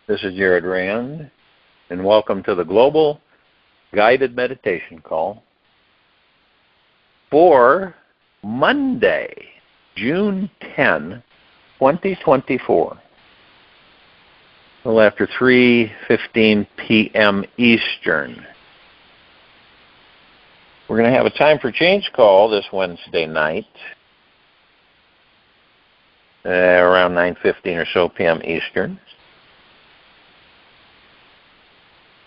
This is Jared Rand, and welcome to the Global Guided Meditation Call for Monday, June 10, 2024. A little after 3:15 p.m. Eastern. We're going to have a time for change call this Wednesday night, around 9:15 or so p.m. Eastern.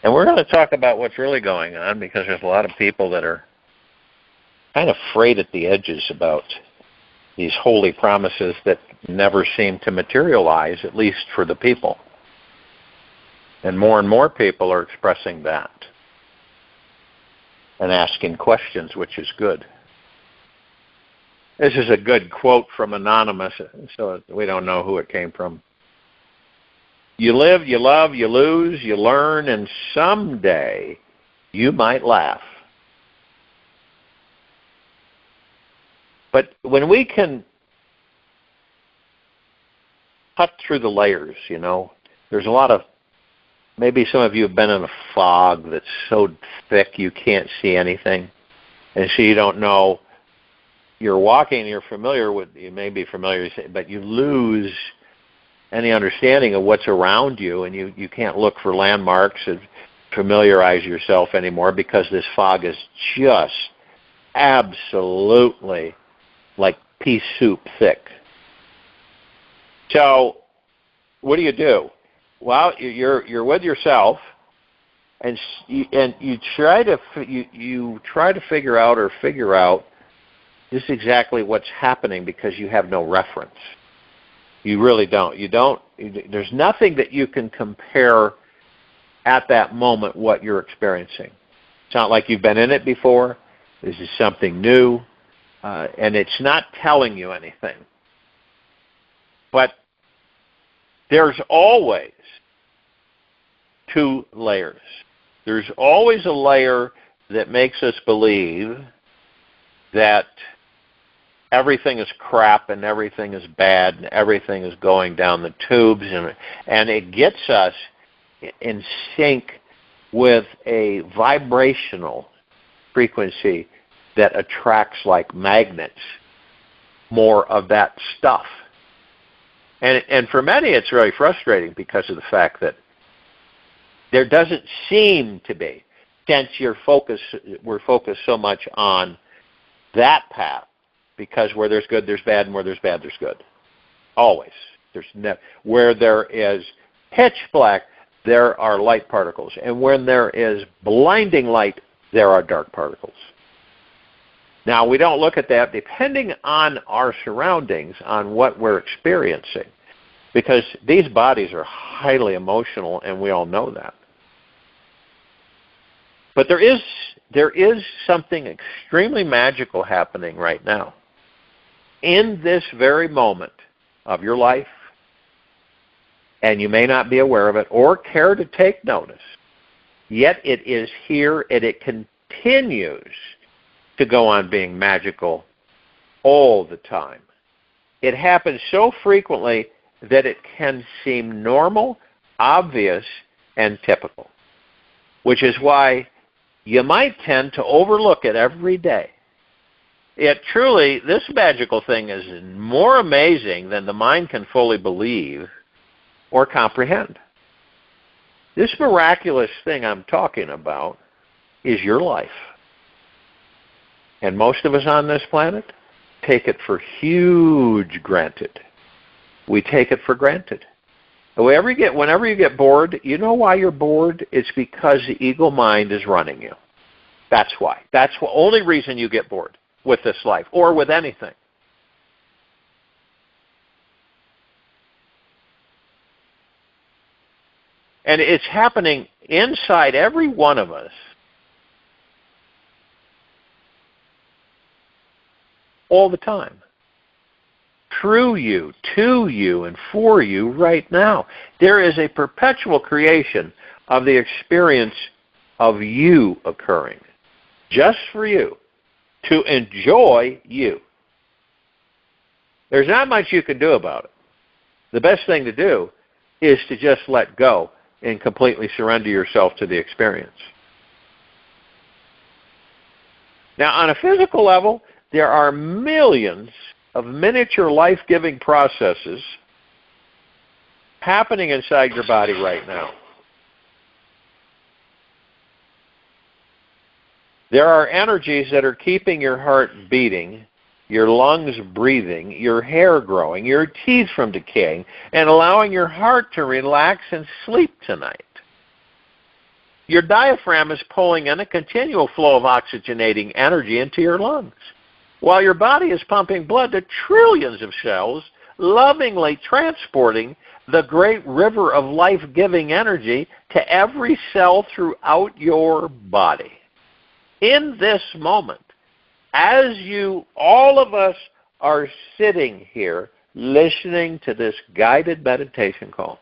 And we're going to talk about what's really going on, because there's a lot of people that are kind of frayed at the edges about these holy promises that never seem to materialize, at least for the people. And more people are expressing that and asking questions, which is good. This is a good quote from Anonymous, so we don't know who it came from. You live, you love, you lose, you learn, and someday you might laugh. But when we can cut through the layers, there's a lot of, maybe some of you have been in a fog that's so thick you can't see anything. And so you don't know, you're walking, you're familiar with, you may be familiar, but you lose any understanding of what's around you, and you can't look for landmarks and familiarize yourself anymore, because this fog is just absolutely like pea soup thick. So what do? Well, you're with yourself, and you try to figure out just exactly what's happening, because you have no reference. You really don't. There's nothing that you can compare at that moment what you're experiencing. It's not like you've been in it before. This is something new, and it's not telling you anything. But there's always two layers. There's always a layer that makes us believe that everything is crap and everything is bad and everything is going down the tubes, and it gets us in sync with a vibrational frequency that attracts, like magnets, more of that stuff. And for many it's really frustrating, because of the fact that there doesn't seem to be, since we're focused so much on that path. Because where there's good, there's bad, and where there's bad, there's good. Always. Where there is pitch black, there are light particles. And when there is blinding light, there are dark particles. Now, we don't look at that depending on our surroundings, on what we're experiencing. Because these bodies are highly emotional, and we all know that. But there is something extremely magical happening right now. In this very moment of your life, and you may not be aware of it or care to take notice, yet it is here, and it continues to go on being magical all the time. It happens so frequently that it can seem normal, obvious, and typical, which is why you might tend to overlook it every day. Yet truly, this magical thing is more amazing than the mind can fully believe or comprehend. This miraculous thing I'm talking about is your life. And most of us on this planet take it for huge granted. We take it for granted. Whenever you get bored, you know why you're bored? It's because the ego mind is running you. That's why. That's the only reason you get bored with this life, or with anything. And it's happening inside every one of us all the time. Through you, to you, and for you right now. There is a perpetual creation of the experience of you occurring, just for you, to enjoy you. There's not much you can do about it. The best thing to do is to just let go and completely surrender yourself to the experience. Now, on a physical level, there are millions of miniature life-giving processes happening inside your body right now. There are energies that are keeping your heart beating, your lungs breathing, your hair growing, your teeth from decaying, and allowing your heart to relax and sleep tonight. Your diaphragm is pulling in a continual flow of oxygenating energy into your lungs, while your body is pumping blood to trillions of cells, lovingly transporting the great river of life-giving energy to every cell throughout your body. In this moment, as all of us are sitting here listening to this guided meditation call,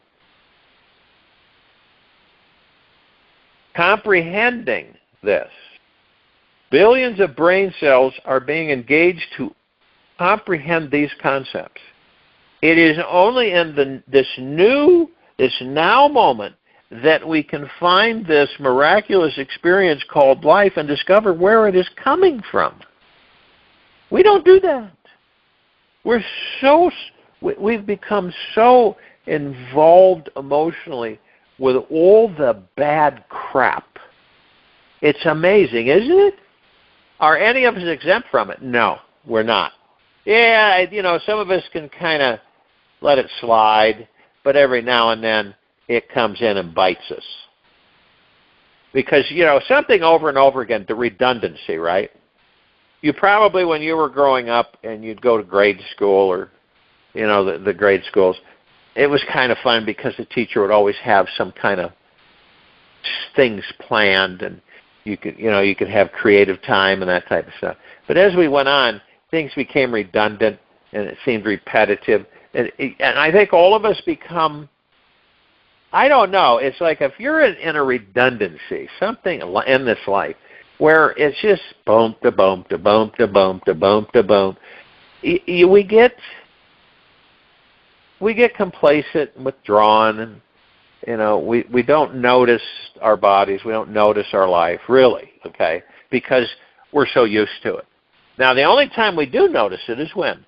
comprehending this, billions of brain cells are being engaged to comprehend these concepts. It is only in this now moment that we can find this miraculous experience called life and discover where it is coming from. We don't do that. We've become so involved emotionally with all the bad crap. It's amazing, isn't it? Are any of us exempt from it? No, we're not. Yeah, some of us can kind of let it slide, but every now and then it comes in and bites us. Because, something over and over again, the redundancy, right? You probably, when you were growing up and you'd go to grade school or, the grade schools, it was kind of fun because the teacher would always have some kind of things planned, and you could have creative time and that type of stuff. But as we went on, things became redundant and it seemed repetitive. And I think all of us become, I don't know, it's like if you're in a redundancy, something in this life, where it's just boom, to boom, to boom, to boom, to boom, to boom, we get complacent and withdrawn, and we don't notice our bodies, we don't notice our life, really, okay, because we're so used to it. Now, the only time we do notice it is when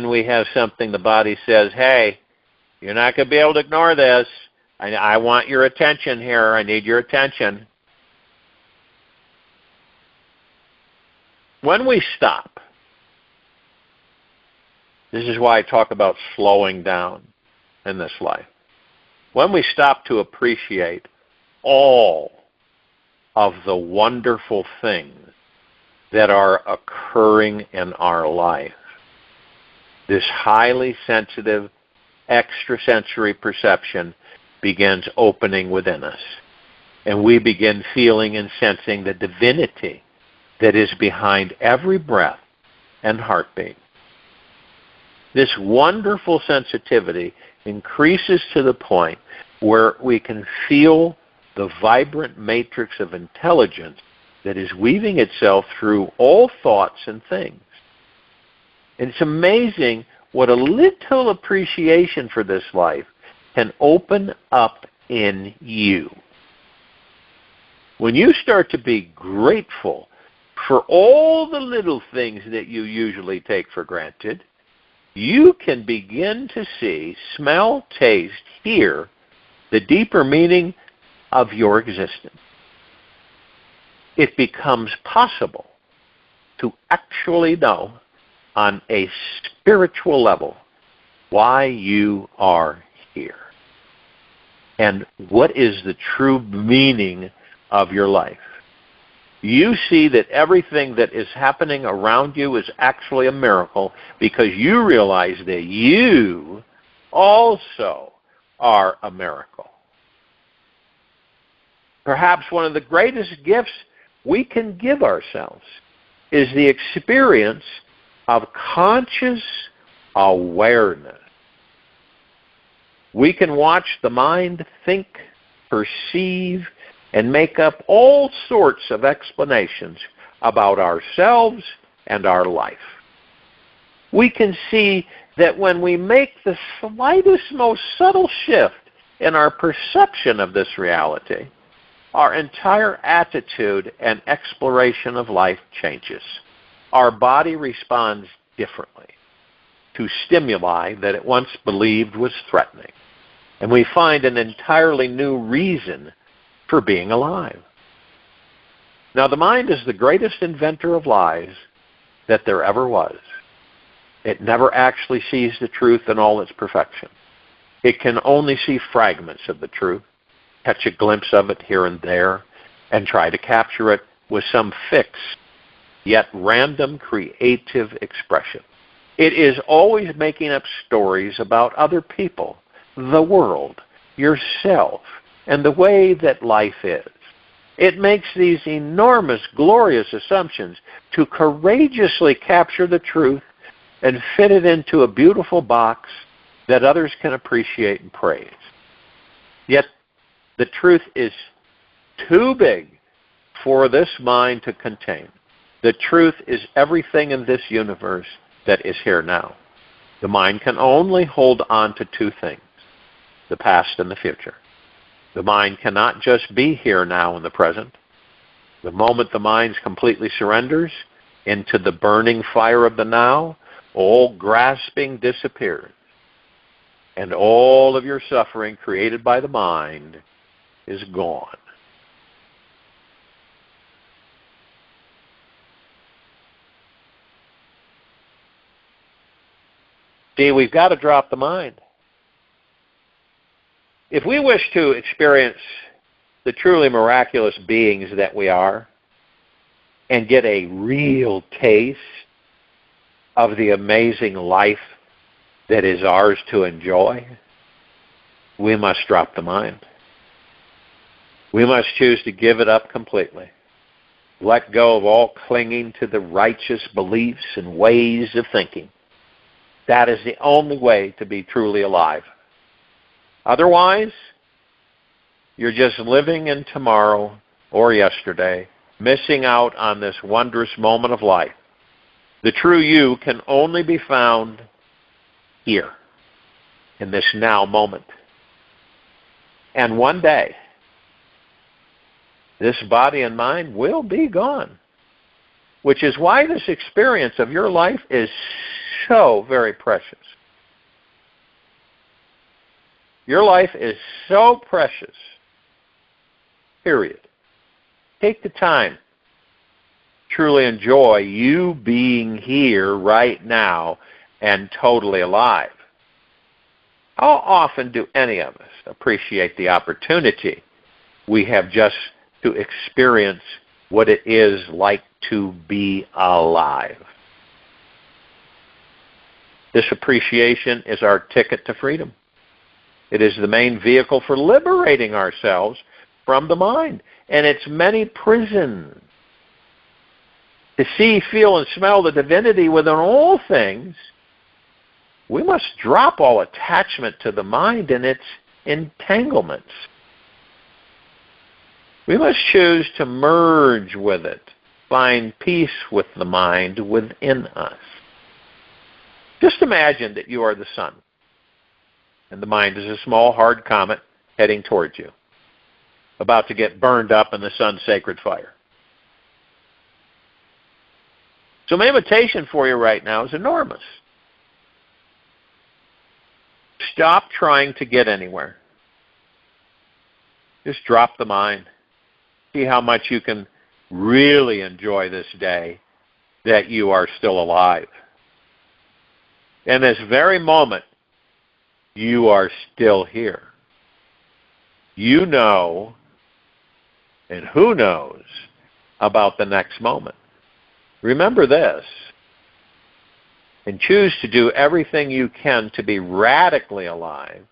we have something the body says, hey, you're not going to be able to ignore this. I want your attention here. I need your attention. When we stop, this is why I talk about slowing down in this life. When we stop to appreciate all of the wonderful things that are occurring in our life, this highly sensitive extrasensory perception begins opening within us. And we begin feeling and sensing the divinity that is behind every breath and heartbeat. This wonderful sensitivity increases to the point where we can feel the vibrant matrix of intelligence that is weaving itself through all thoughts and things. And it's amazing what a little appreciation for this life can open up in you. When you start to be grateful for all the little things that you usually take for granted, you can begin to see, smell, taste, hear the deeper meaning of your existence. It becomes possible to actually know on a spiritual level why you are here and what is the true meaning of your life. You see that everything that is happening around you is actually a miracle because you realize that you also are a miracle. Perhaps one of the greatest gifts we can give ourselves is the experience of conscious awareness. We can watch the mind think, perceive, and make up all sorts of explanations about ourselves and our life. We can see that when we make the slightest, most subtle shift in our perception of this reality, our entire attitude and exploration of life changes. Our body responds differently to stimuli that it once believed was threatening. And we find an entirely new reason for being alive. Now, the mind is the greatest inventor of lies that there ever was. It never actually sees the truth in all its perfection. It can only see fragments of the truth, catch a glimpse of it here and there, and try to capture it with some fixed, yet random creative expression. It is always making up stories about other people, the world, yourself, and the way that life is. It makes these enormous, glorious assumptions to courageously capture the truth and fit it into a beautiful box that others can appreciate and praise. Yet the truth is too big for this mind to contain. The truth is everything in this universe that is here now. The mind can only hold on to two things, the past and the future. The mind cannot just be here now in the present. The moment the mind completely surrenders into the burning fire of the now, all grasping disappears. And all of your suffering created by the mind is gone. See, we've got to drop the mind. If we wish to experience the truly miraculous beings that we are and get a real taste of the amazing life that is ours to enjoy, we must drop the mind. We must choose to give it up completely. Let go of all clinging to the righteous beliefs and ways of thinking. That is the only way to be truly alive. Otherwise, you're just living in tomorrow or yesterday, missing out on this wondrous moment of life. The true you can only be found here, in this now moment. And one day, this body and mind will be gone, which is why this experience of your life is so very precious. Your life is so precious, period. Take the time. Truly enjoy you being here right now and totally alive. How often do any of us appreciate the opportunity we have just to experience what it is like to be alive? This appreciation is our ticket to freedom. It is the main vehicle for liberating ourselves from the mind and its many prisons. To see, feel, and smell the divinity within all things, we must drop all attachment to the mind and its entanglements. We must choose to merge with it, find peace with the mind within us. Just imagine that you are the sun, and the mind is a small, hard comet heading towards you, about to get burned up in the sun's sacred fire. So my invitation for you right now is enormous. Stop trying to get anywhere. Just drop the mind. See how much you can really enjoy this day that you are still alive. In this very moment, you are still here. You know, and who knows about the next moment. Remember this, and choose to do everything you can to be radically alive.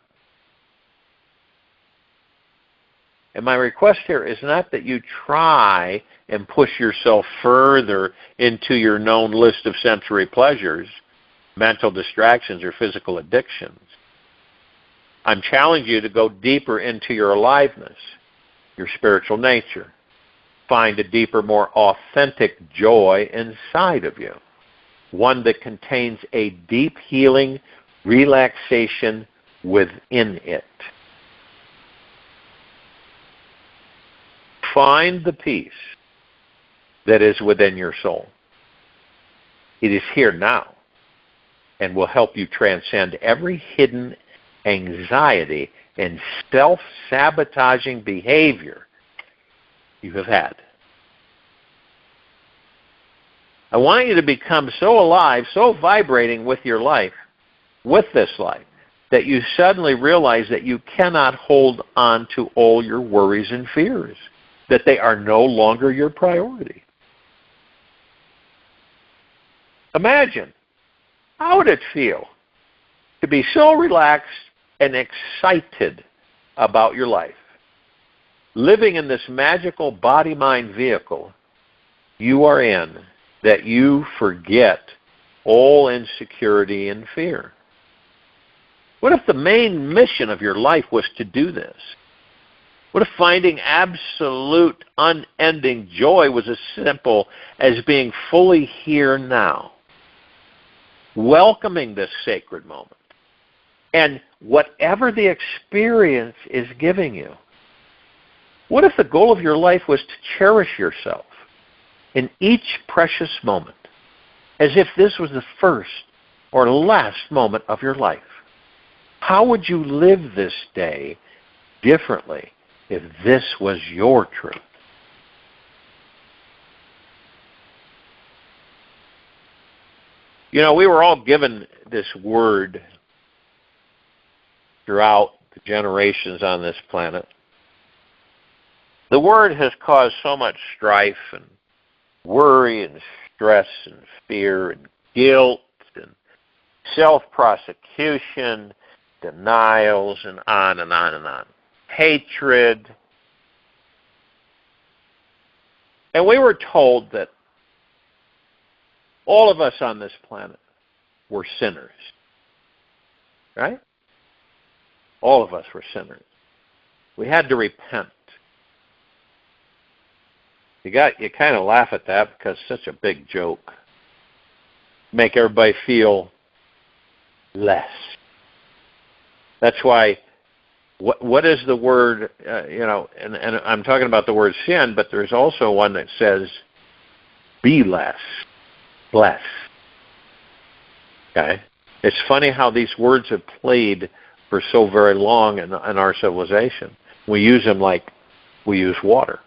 And my request here is not that you try and push yourself further into your known list of sensory pleasures, mental distractions, or physical addictions. I'm challenging you to go deeper into your aliveness, your spiritual nature. Find a deeper, more authentic joy inside of you. one that contains a deep healing relaxation within it. Find the peace that is within your soul. It is here now and will help you transcend every hidden anxiety and self-sabotaging behavior you have had. I want you to become so alive, so vibrating with your life, with this life, that you suddenly realize that you cannot hold on to all your worries and fears, that they are no longer your priority. Imagine, how would it feel to be so relaxed and excited about your life, living in this magical body-mind vehicle you are in, that you forget all insecurity and fear? What if the main mission of your life was to do this? What if finding absolute, unending joy was as simple as being fully here now, welcoming this sacred moment, and whatever the experience is giving you? What if the goal of your life was to cherish yourself in each precious moment, as if this was the first or last moment of your life? How would you live this day differently if this was your truth? You know, we were all given this word throughout the generations on this planet. The word has caused so much strife and worry and stress and fear and guilt and self-prosecution, denials, and on and on and on. Hatred. And we were told that all of us on this planet were sinners. Right? All of us were sinners. We had to repent. You kind of laugh at that because it's such a big joke. Make everybody feel less. That's why, what is the word, and I'm talking about the word sin, but there's also one that says, be less, bless. Okay? It's funny how these words have played for so very long in our civilization. We use them like we use water.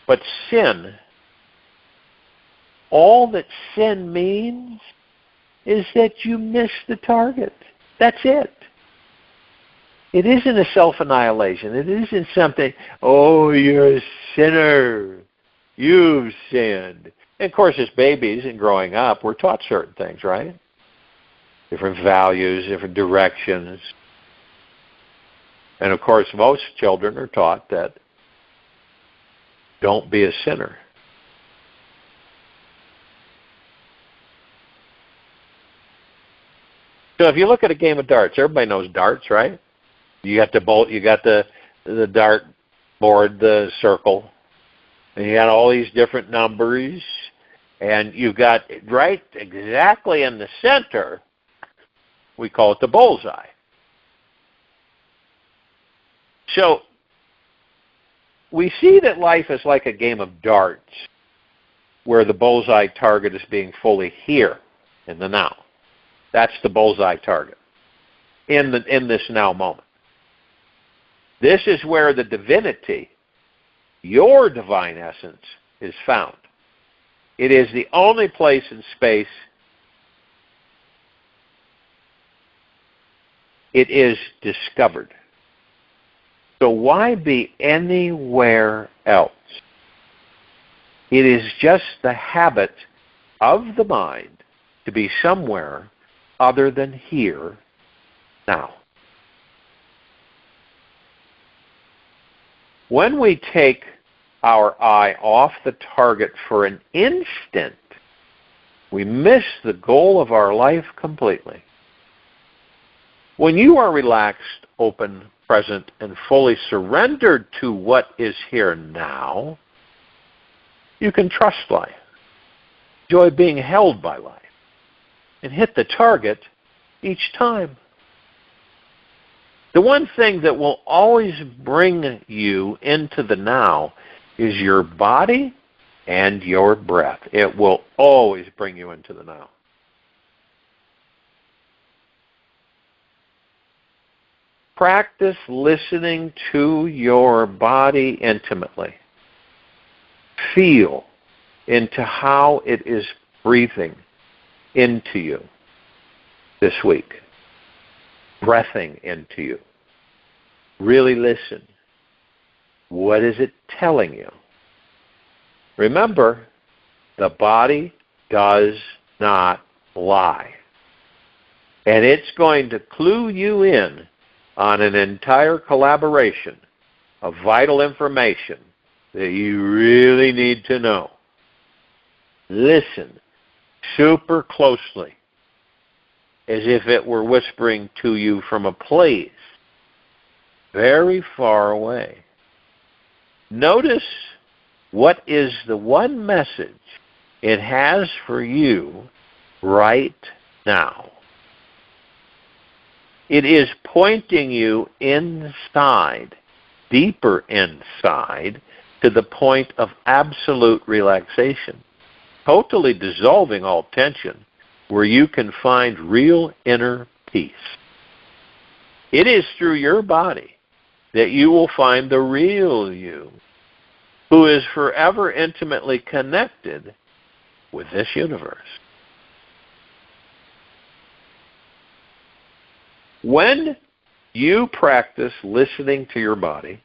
But sin, all that sin means is that you miss the target. That's it. It isn't a self-annihilation. It isn't something, oh, you're a sinner. You've sinned. And of course, as babies and growing up, we're taught certain things, right? Different values, different directions. And of course, most children are taught that don't be a sinner. So if you look at a game of darts, everybody knows darts, right? You got the dart board, the circle, and you got all these different numbers, and you've got right exactly in the center, we call it the bullseye. So we see that life is like a game of darts, where the bullseye target is being fully here in the now. That's the bullseye target in this now moment. This is where the divinity, your divine essence, is found. It is the only place in space it is discovered. So why be anywhere else? It is just the habit of the mind to be somewhere other than here now. When we take our eye off the target for an instant, we miss the goal of our life completely. When you are relaxed, open, present, and fully surrendered to what is here now, you can trust life. Enjoy being held by life. And hit the target each time. The one thing that will always bring you into the now is your body and your breath. It will always bring you into the now. Practice listening to your body intimately. Feel into how it is breathing into you this week. Breathing into you. Really listen. What is it telling you? Remember, the body does not lie. And it's going to clue you in on an entire collaboration of vital information that you really need to know. Listen super closely, as if it were whispering to you from a place very far away. Notice what is the one message it has for you right now. It is pointing you inside, deeper inside, to the point of absolute relaxation, totally dissolving all tension, where you can find real inner peace. It is through your body that you will find the real you, who is forever intimately connected with this universe. When you practice listening to your body,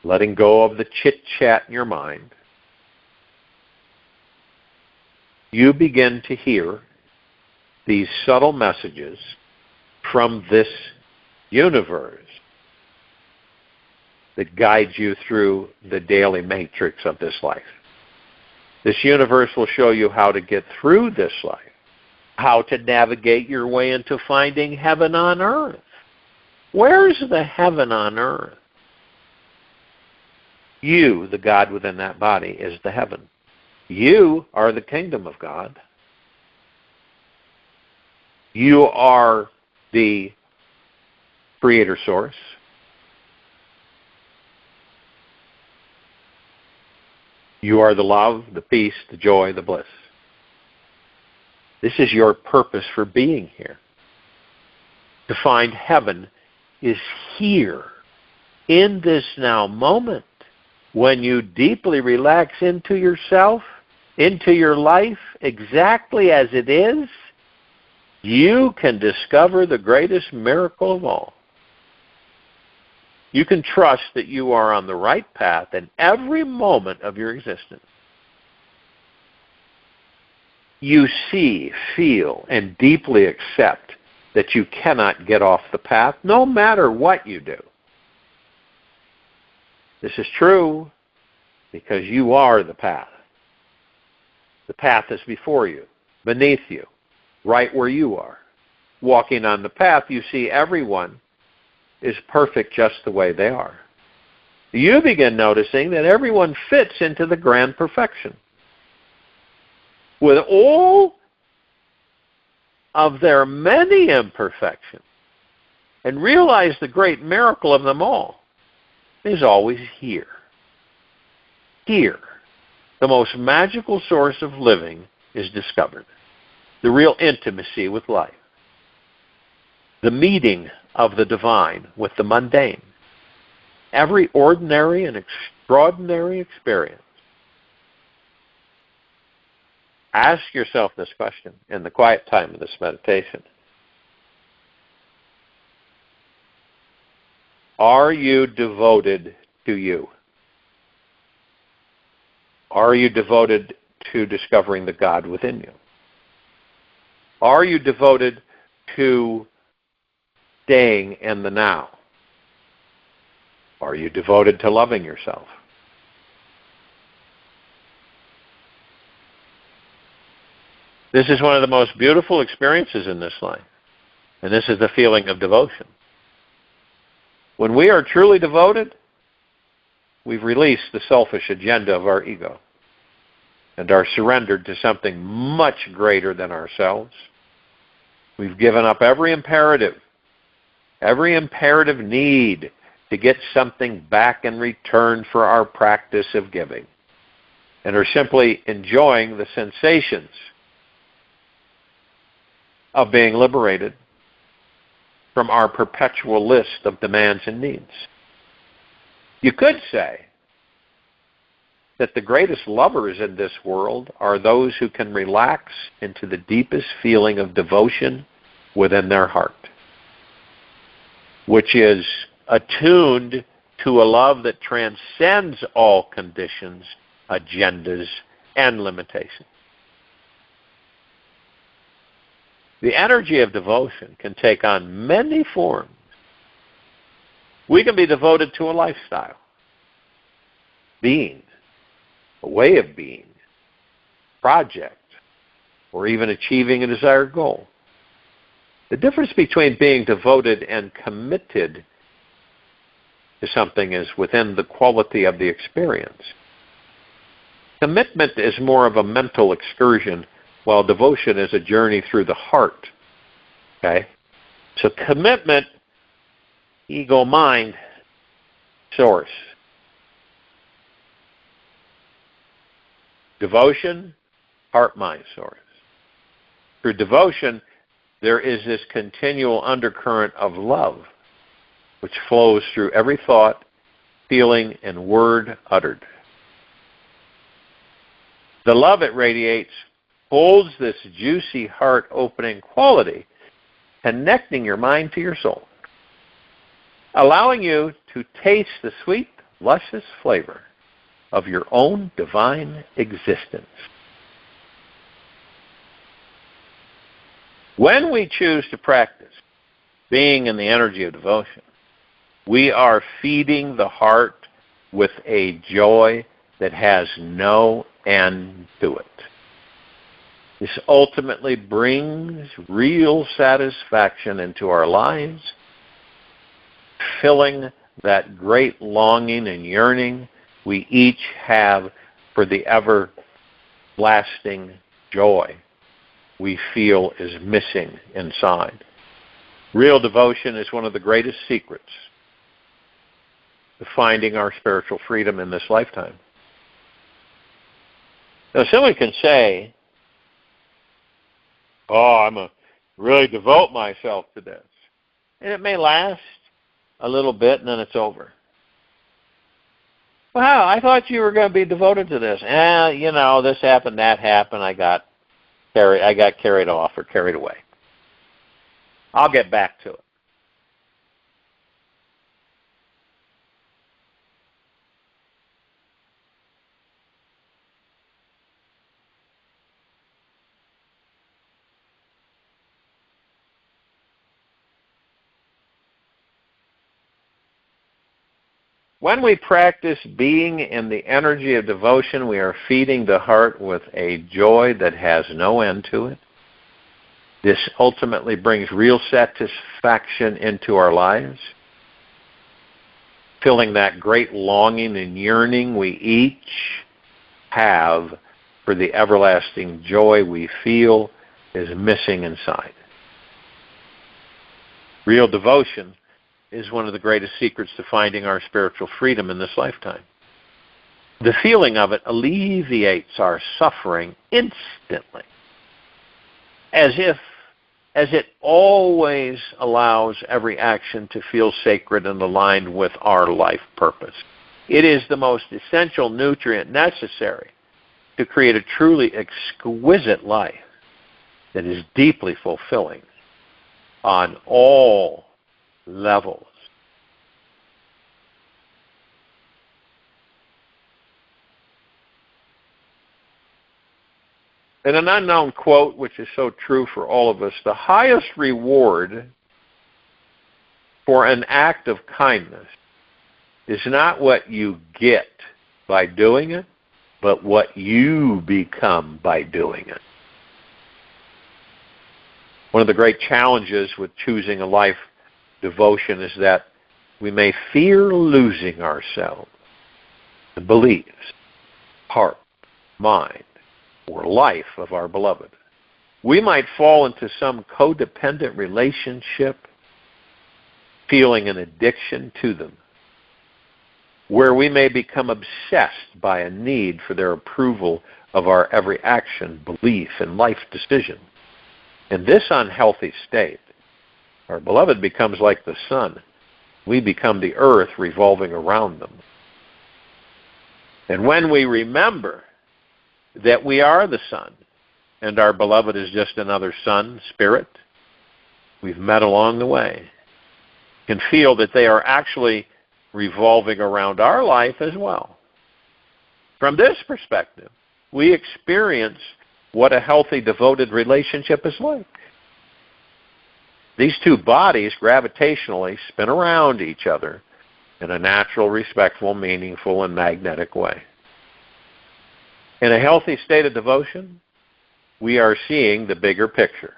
letting go of the chit-chat in your mind, you begin to hear these subtle messages from this universe that guides you through the daily matrix of this life. This universe will show you how to get through this life, how to navigate your way into finding heaven on earth. Where's the heaven on earth? You, the God within that body, is the heaven. You are the kingdom of God. You are the creator source. You are the love, the peace, the joy, the bliss. This is your purpose for being here. To find heaven is here, in this now moment, when you deeply relax into yourself, into your life, exactly as it is. You can discover the greatest miracle of all. You can trust that you are on the right path in every moment of your existence. You see, feel, and deeply accept that you cannot get off the path, no matter what you do. This is true because you are the path. The path is before you, beneath you, right where you are. Walking on the path, you see everyone is perfect just the way they are. You begin noticing that everyone fits into the grand perfection, with all of their many imperfections, and realize the great miracle of them all is always here. Here, the most magical source of living is discovered. The real intimacy with life. The meeting of the divine with the mundane. Every ordinary and extraordinary experience. Ask yourself this question in the quiet time of this meditation. Are you devoted to you? Are you devoted to discovering the God within you? Are you devoted to staying in the now? Are you devoted to loving yourself? This is one of the most beautiful experiences in this life, and this is the feeling of devotion. When we are truly devoted, we've released the selfish agenda of our ego. and are surrendered to something much greater than ourselves. We've given up every imperative need to get something back in return for our practice of giving, and are simply enjoying the sensations of being liberated from our perpetual list of demands and needs. You could say that the greatest lovers in this world are those who can relax into the deepest feeling of devotion within their heart, which is attuned to a love that transcends all conditions, agendas, and limitations. The energy of devotion can take on many forms. We can be devoted to a lifestyle, being, a way of being, project, or even achieving a desired goal. The difference between being devoted and committed to something is within the quality of the experience. Commitment is more of a mental excursion, while devotion is a journey through the heart. Okay? So commitment, ego, mind, source. Devotion, heart, mind, source. Through devotion, there is this continual undercurrent of love, which flows through every thought, feeling, and word uttered. The love it radiates holds this juicy heart-opening quality, connecting your mind to your soul, allowing you to taste the sweet, luscious flavor of your own divine existence. When we choose to practice being in the energy of devotion, we are feeding the heart with a joy that has no end to it. This ultimately brings real satisfaction into our lives, filling that great longing and yearning we each have for the everlasting joy we feel is missing inside. Real devotion is one of the greatest secrets to finding our spiritual freedom in this lifetime. Now, someone can say, I'm going to really devote myself to this. And it may last a little bit and then it's over. Wow, I thought you were going to be devoted to this. This happened, that happened, I got carried off or carried away. I'll get back to it. When we practice being in the energy of devotion, we are feeding the heart with a joy that has no end to it. This ultimately brings real satisfaction into our lives, filling that great longing and yearning we each have for the everlasting joy we feel is missing inside. Real devotion is one of the greatest secrets to finding our spiritual freedom in this lifetime. The feeling of it alleviates our suffering instantly, as it always allows every action to feel sacred and aligned with our life purpose. It is the most essential nutrient necessary to create a truly exquisite life that is deeply fulfilling on all levels. In an unknown quote, which is so true for all of us, the highest reward for an act of kindness is not what you get by doing it, but what you become by doing it. One of the great challenges with choosing a life devotion is that we may fear losing ourselves, the beliefs, heart, mind, or life of our beloved. We might fall into some codependent relationship, feeling an addiction to them, where we may become obsessed by a need for their approval of our every action, belief, and life decision. In this unhealthy state, our beloved becomes like the sun. We become the earth revolving around them. And when we remember that we are the sun, and our beloved is just another sun, spirit, we've met along the way, can feel that they are actually revolving around our life as well. From this perspective, we experience what a healthy, devoted relationship is like. These two bodies gravitationally spin around each other in a natural, respectful, meaningful, and magnetic way. In a healthy state of devotion, we are seeing the bigger picture.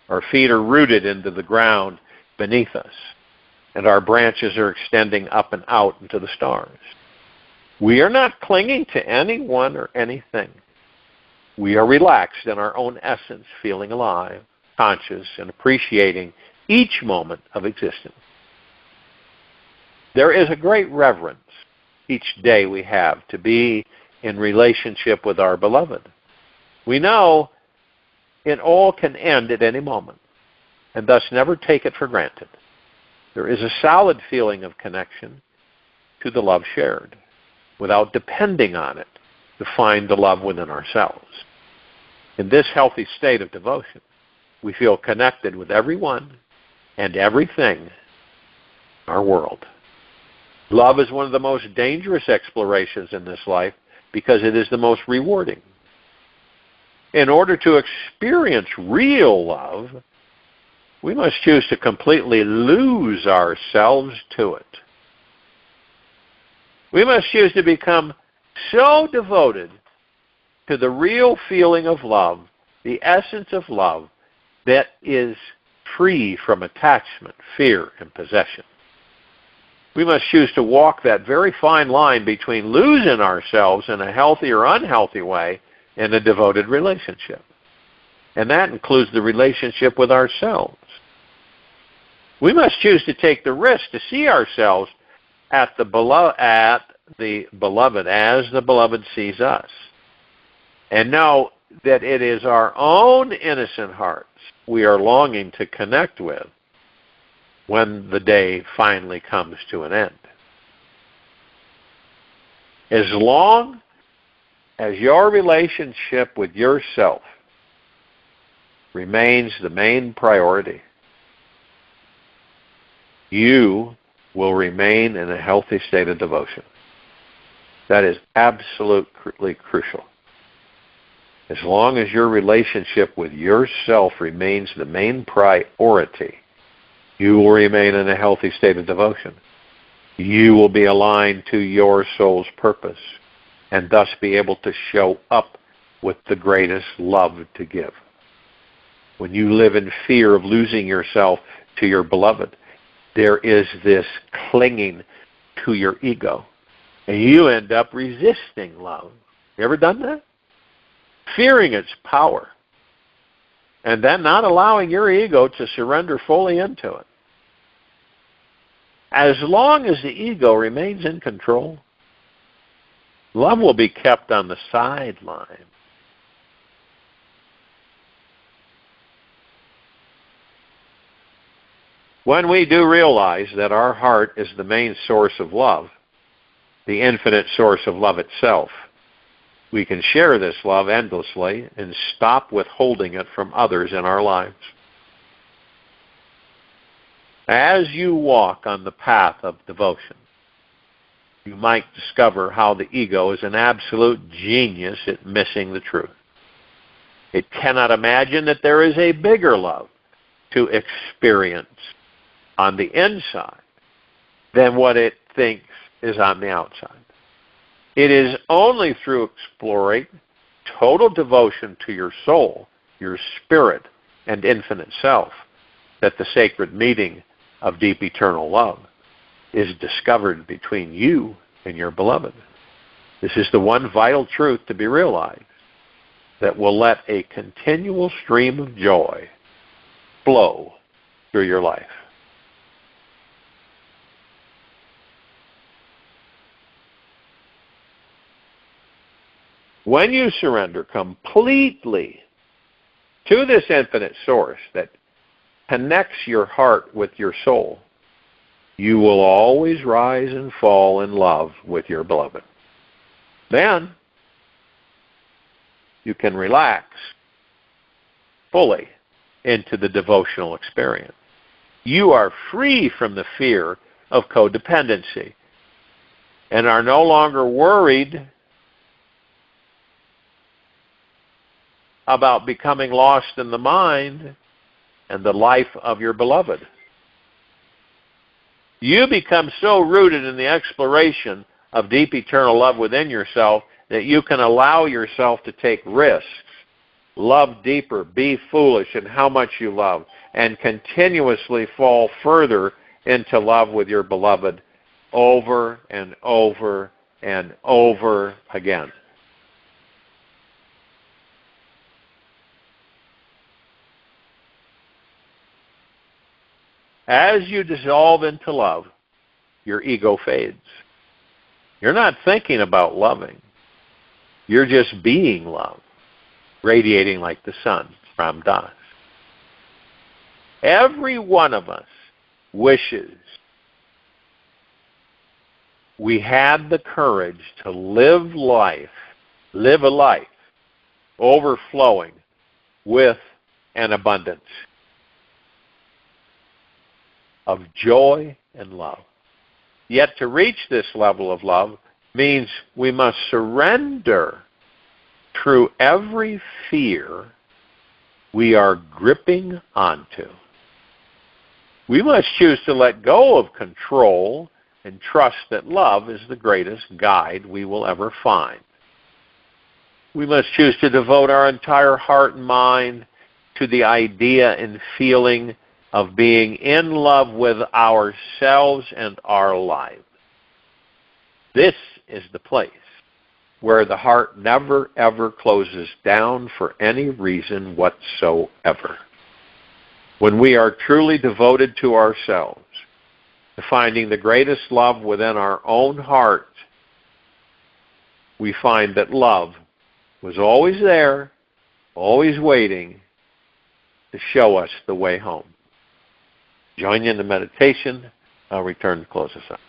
Our feet are rooted into the ground beneath us, and our branches are extending up and out into the stars. We are not clinging to anyone or anything. We are relaxed in our own essence, feeling alive, conscious, and appreciating each moment of existence. There is a great reverence each day we have to be in relationship with our beloved. We know it all can end at any moment, and thus never take it for granted. There is a solid feeling of connection to the love shared, without depending on it to find the love within ourselves. In this healthy state of devotion, we feel connected with everyone and everything in our world. Love is one of the most dangerous explorations in this life because it is the most rewarding. In order to experience real love, we must choose to completely lose ourselves to it. We must choose to become so devoted to the real feeling of love, the essence of love, that is free from attachment, fear, and possession. We must choose to walk that very fine line between losing ourselves in a healthy or unhealthy way in a devoted relationship. And that includes the relationship with ourselves. We must choose to take the risk to see ourselves at the beloved as the beloved sees us, and know that it is our own innocent hearts we are longing to connect with when the day finally comes to an end. As long as your relationship with yourself remains the main priority, you will remain in a healthy state of devotion. That is absolutely crucial. As long as your relationship with yourself remains the main priority, you will remain in a healthy state of devotion. You will be aligned to your soul's purpose and thus be able to show up with the greatest love to give. When you live in fear of losing yourself to your beloved, there is this clinging to your ego, and you end up resisting love. You ever done that? Fearing its power, and then not allowing your ego to surrender fully into it. As long as the ego remains in control, love will be kept on the sideline. When we do realize that our heart is the main source of love, the infinite source of love itself, we can share this love endlessly and stop withholding it from others in our lives. As you walk on the path of devotion, you might discover how the ego is an absolute genius at missing the truth. It cannot imagine that there is a bigger love to experience on the inside than what it thinks is on the outside. It is only through exploring total devotion to your soul, your spirit, and infinite self that the sacred meeting of deep eternal love is discovered between you and your beloved. This is the one vital truth to be realized. that will let a continual stream of joy flow through your life. When you surrender completely to this infinite source that connects your heart with your soul, you will always rise and fall in love with your beloved. Then you can relax fully into the devotional experience. You are free from the fear of codependency and are no longer worried about becoming lost in the mind and the life of your beloved. You become so rooted in the exploration of deep eternal love within yourself that you can allow yourself to take risks, love deeper, be foolish in how much you love, and continuously fall further into love with your beloved over and over and over again. As you dissolve into love, your ego fades. You're not thinking about loving. You're just being love, radiating like the sun from dusk. Every one of us wishes we had the courage to live a life overflowing with an abundance of joy and love. Yet to reach this level of love means we must surrender through every fear we are gripping onto. We must choose to let go of control and trust that love is the greatest guide we will ever find. We must choose to devote our entire heart and mind to the idea and feeling of being in love with ourselves and our lives. This is the place where the heart never ever closes down for any reason whatsoever. When we are truly devoted to ourselves, to finding the greatest love within our own heart, we find that love was always there, always waiting to show us the way home. Join you in the meditation. I'll return to close us up.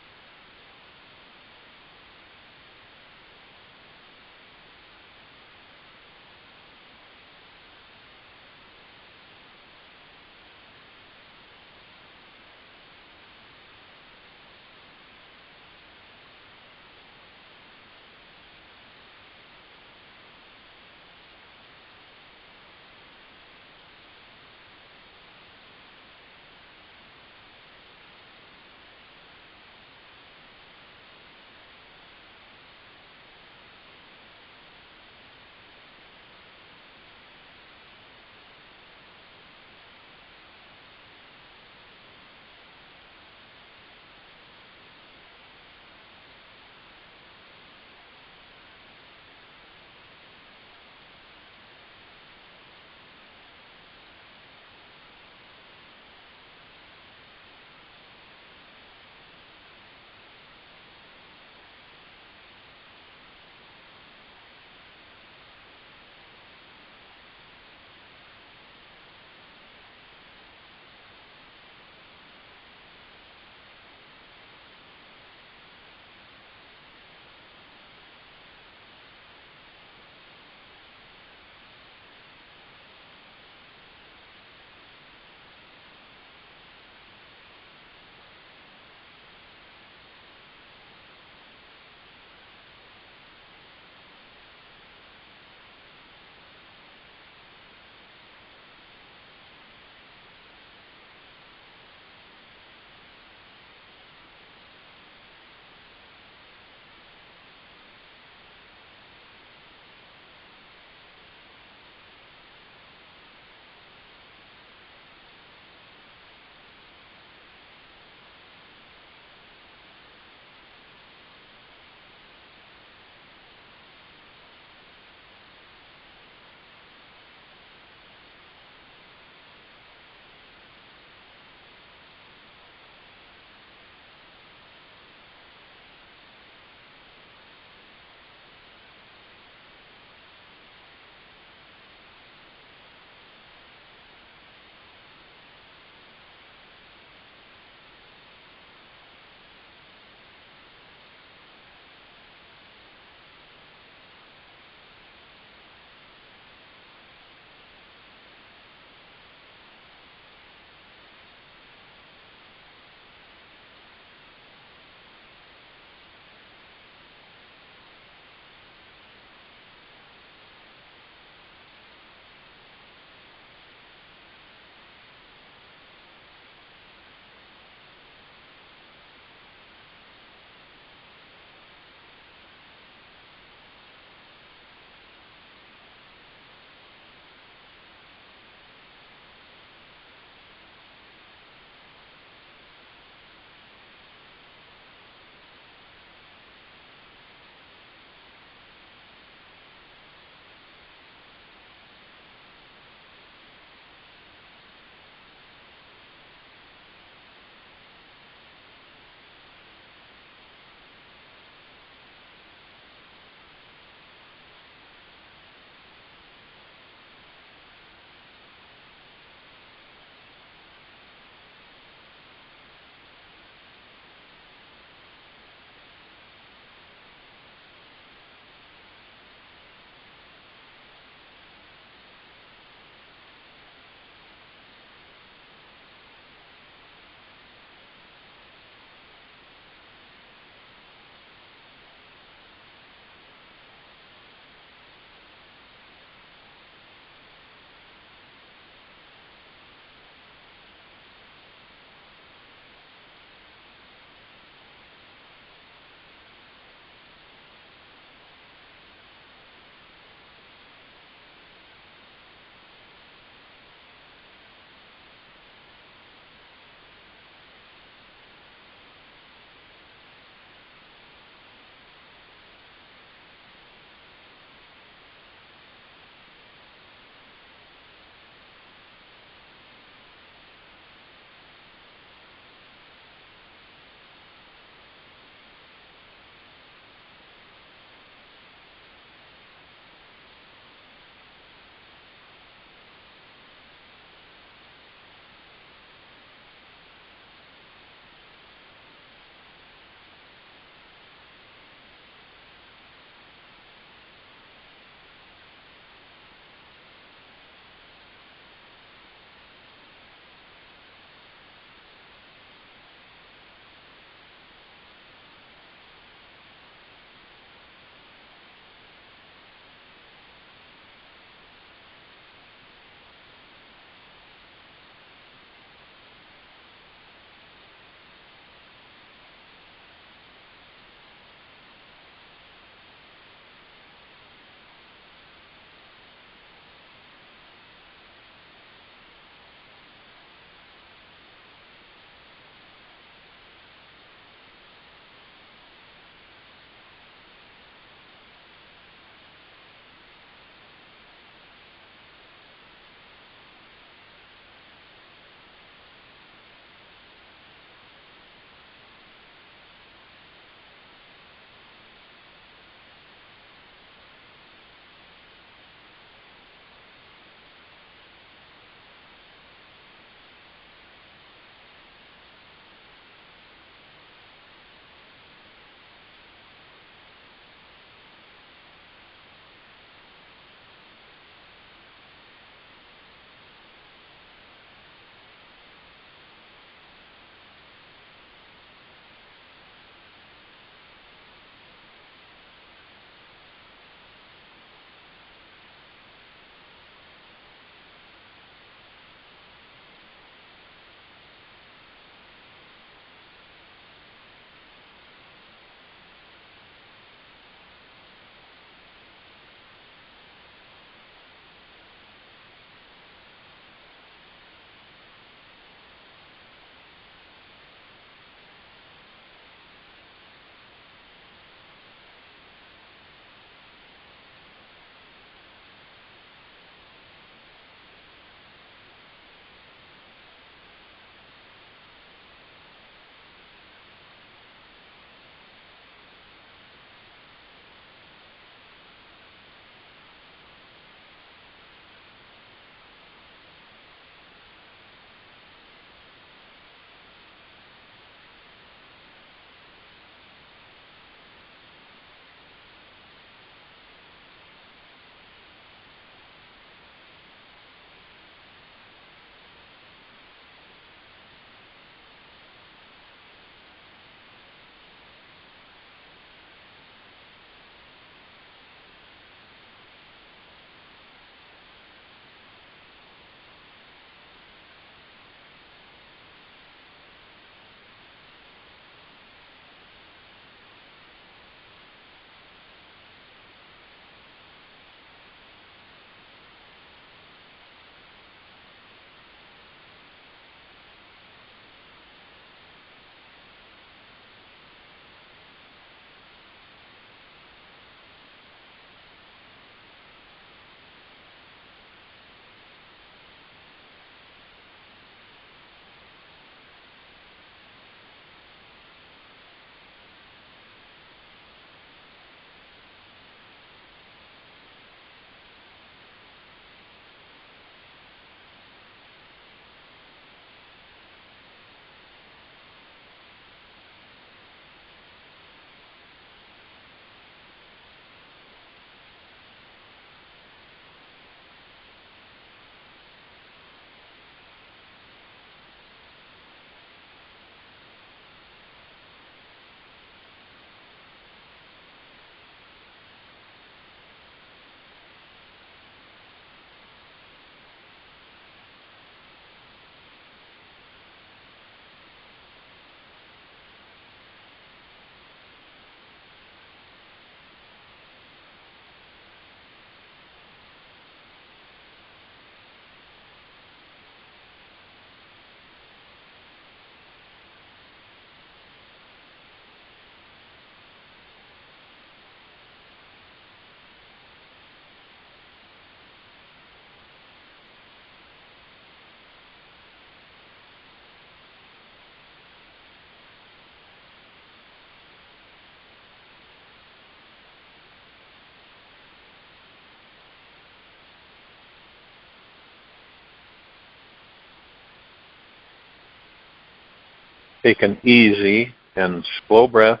Take an easy and slow breath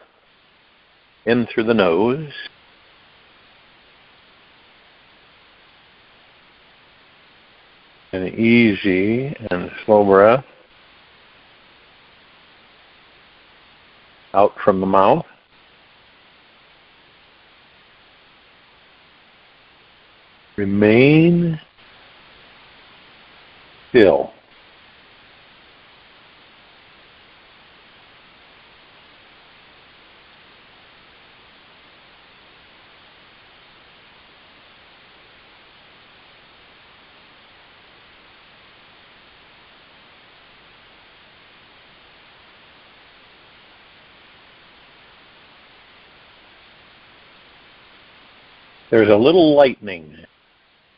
in through the nose. An easy and slow breath out from the mouth. Remain still. There's a little lightning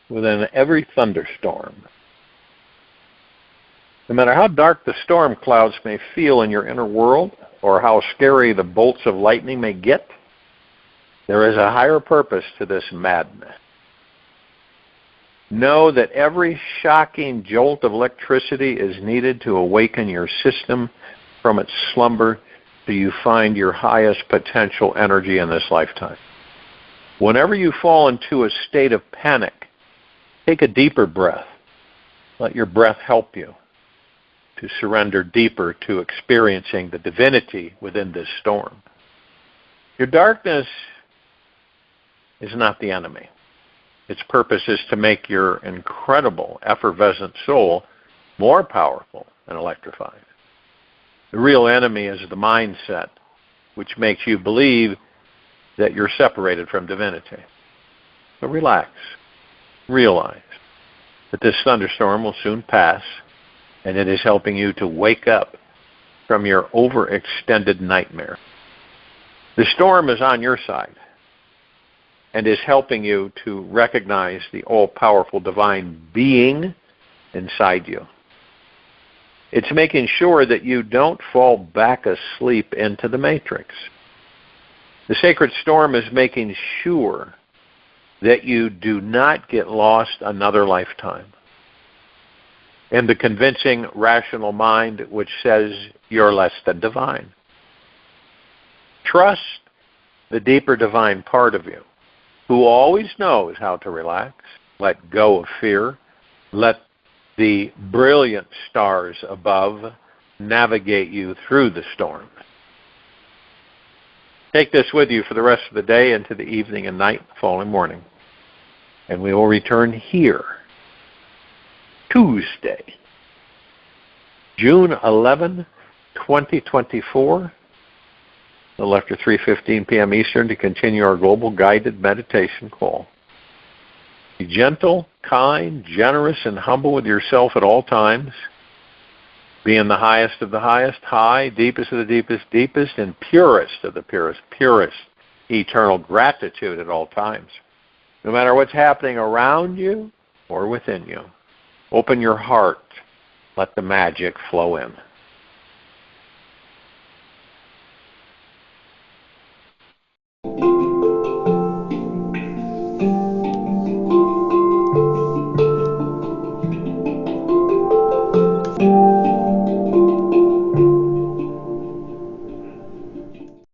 within every thunderstorm. No matter how dark the storm clouds may feel in your inner world, or how scary the bolts of lightning may get, there is a higher purpose to this madness. Know that every shocking jolt of electricity is needed to awaken your system from its slumber so you find your highest potential energy in this lifetime. Whenever you fall into a state of panic, take a deeper breath. Let your breath help you to surrender deeper to experiencing the divinity within this storm. Your darkness is not the enemy. Its purpose is to make your incredible, effervescent soul more powerful and electrified. The real enemy is the mindset, which makes you believe that you're separated from divinity. So relax. Realize that this thunderstorm will soon pass, and it is helping you to wake up from your overextended nightmare. The storm is on your side and is helping you to recognize the all-powerful divine being inside you. It's making sure that you don't fall back asleep into the matrix. The sacred storm is making sure that you do not get lost another lifetime in the convincing rational mind which says you're less than divine. Trust the deeper divine part of you, who always knows how to relax, let go of fear, let the brilliant stars above navigate you through the storm. Take this with you for the rest of the day into the evening and night, the following morning. And we will return here Tuesday, June 11, 2024, a little after 3:15 p.m. Eastern, to continue our global guided meditation call. Be gentle, kind, generous, and humble with yourself at all times. Being the highest of the highest, high, deepest of the deepest, deepest, and purest of the purest, purest, eternal gratitude at all times. No matter what's happening around you or within you, open your heart. Let the magic flow in.